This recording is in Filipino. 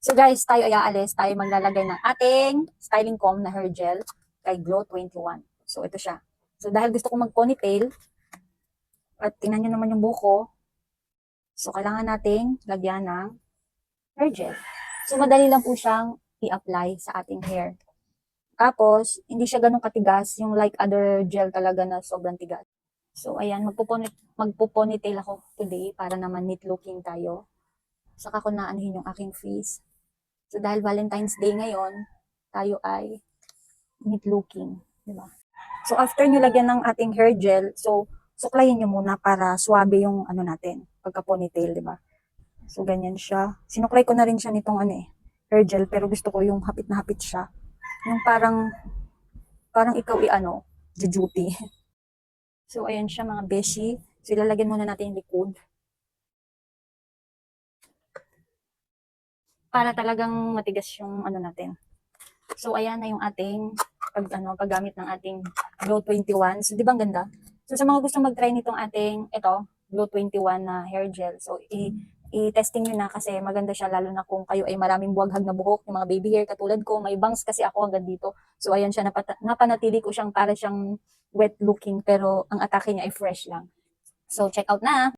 So guys, tayo ay aalis. Tayo maglalagay ng ating styling comb na hair gel kay Glow 21. So ito siya. So dahil gusto ko mag-ponytail, at tingnan nyo naman yung buko, so kailangan nating lagyan ng hair gel. So madali lang po siyang i-apply sa ating hair. Tapos, hindi siya ganun katigas, yung like other gel talaga na sobrang tigas. So ayan, magpo-ponytail ako today para naman neat looking tayo. Saka ko naanihin yung aking face. So dahil Valentine's Day ngayon, tayo ay neat looking, di ba? So after nyo lagyan ng ating hair gel, so suklayin nyo muna para swabe yung ano natin, pagka ponytail, di ba? So ganyan siya. Sinuklay ko na rin siya nitong hair gel, pero gusto ko yung hapit na hapit siya. Yung parang ikaw duty. So ayan siya mga beshi. So ilalagyan muna natin yung liquid. Para talagang matigas yung natin. So ayan na yung ating paggamit ng ating Glow 21. So di ba ang ganda? So sa mga gustong mag-try nitong ating Glow 21 na hair gel. So i-testing nyo na kasi maganda siya lalo na kung kayo ay maraming buwaghag na buhok, yung mga baby hair katulad ko, may bangs kasi ako hanggang dito. So ayan siya, napanatili ko siyang para siyang wet looking pero ang atake niya ay fresh lang. So check out na!